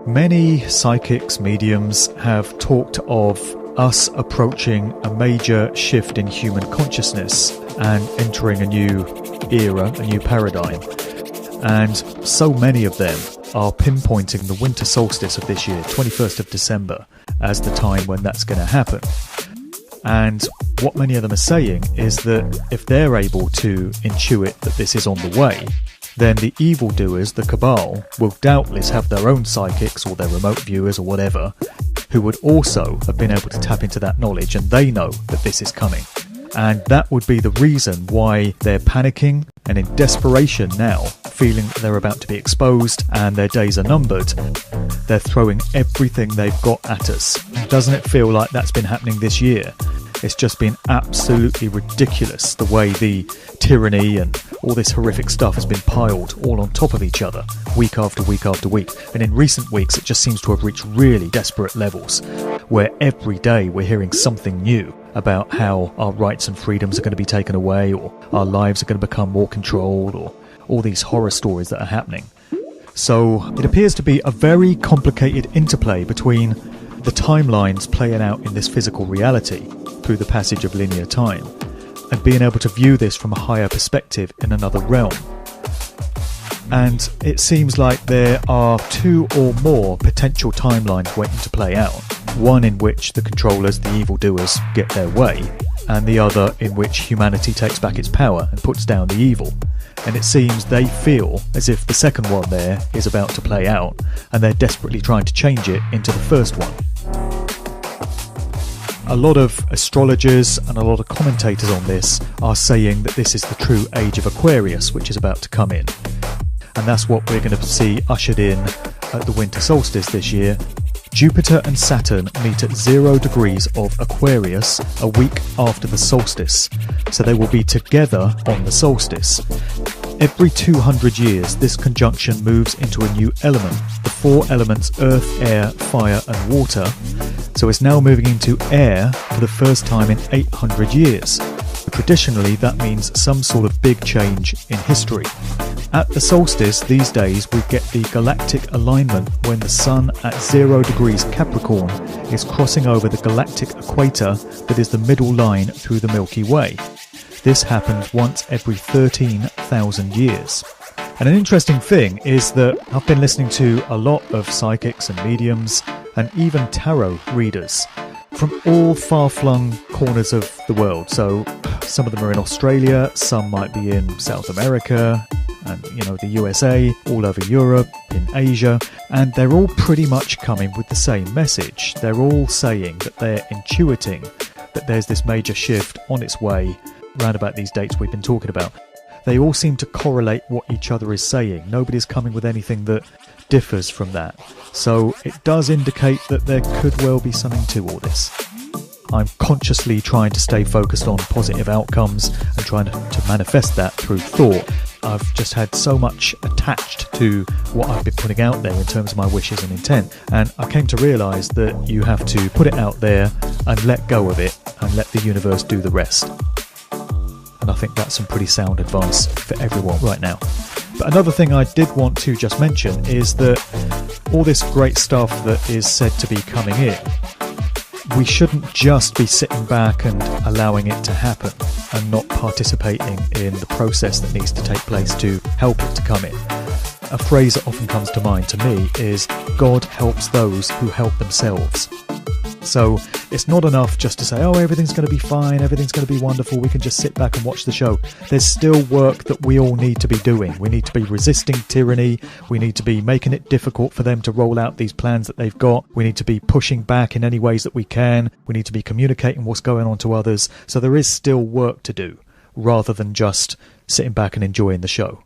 Many psychics, mediums have talked of us approaching a major shift in human consciousness and entering a new era, a new paradigm. And so many of them are pinpointing the winter solstice of this year, 21st of December, as the time when that's going to happen. And what many of them are saying is that if they're able to intuit that this is on the way, then the evildoers, the cabal, will doubtless have their own psychics or their remote viewers or whatever, who would also have been able to tap into that knowledge, and they know that this is coming. And that would be the reason why they're panicking and in desperation now, feeling that they're about to be exposed and their days are numbered. They're throwing everything they've got at us. Doesn't it feel like that's been happening this year? It's just been absolutely ridiculous the way the tyranny and all this horrific stuff has been piled all on top of each other, week after week after week. And in recent weeks, it just seems to have reached really desperate levels, where every day we're hearing something new about how our rights and freedoms are going to be taken away, or our lives are going to become more controlled, or all these horror stories that are happening. So it appears to be a very complicated interplay between the timelines playing out in this physical reality through the passage of linear time, and being able to view this from a higher perspective in another realm. And it seems like there are two or more potential timelines waiting to play out. One in which the controllers, the evildoers, get their way, and the other in which humanity takes back its power and puts down the evil. And it seems they feel as if the second one there is about to play out, and they're desperately trying to change it into the first one. A lot of astrologers and a lot of commentators on this are saying that this is the true age of Aquarius, which is about to come in. And that's what we're going to see ushered in at the winter solstice this year. Jupiter and Saturn meet at 0 degrees of Aquarius a week after the solstice, so they will be together on the solstice. Every 200 years, this conjunction moves into a new element, the four elements earth, air, fire and water, so it's now moving into air for the first time in 800 years. Traditionally, that means some sort of big change in history. At the solstice these days, we get the galactic alignment when the Sun at 0 degrees Capricorn is crossing over the galactic equator that is the middle line through the Milky Way. This happens once every 13,000 years. And an interesting thing is that I've been listening to a lot of psychics and mediums and even tarot readers from all far-flung corners of the world. So some of them are in Australia, some might be in South America, and the USA, all over Europe, in Asia, and they're all pretty much coming with the same message. They're all saying that they're intuiting that there's this major shift on its way round about these dates we've been talking about. They all seem to correlate what each other is saying. Nobody's coming with anything that differs from that. So it does indicate that there could well be something to all this. I'm consciously trying to stay focused on positive outcomes and trying to manifest that through thought. I've just had so much attached to what I've been putting out there in terms of my wishes and intent, and I came to realise that you have to put it out there and let go of it and let the universe do the rest. And I think that's some pretty sound advice for everyone right now. But another thing I did want to just mention is that all this great stuff that is said to be coming in, we shouldn't just be sitting back and allowing it to happen and not participating in the process that needs to take place to help it to come in. A phrase that often comes to mind to me is, God helps those who help themselves. So it's not enough just to say, oh, everything's going to be fine, everything's going to be wonderful, we can just sit back and watch the show. There's still work that we all need to be doing. We need to be resisting tyranny. We need to be making it difficult for them to roll out these plans that they've got. We need to be pushing back in any ways that we can. We need to be communicating what's going on to others. So there is still work to do, rather than just sitting back and enjoying the show.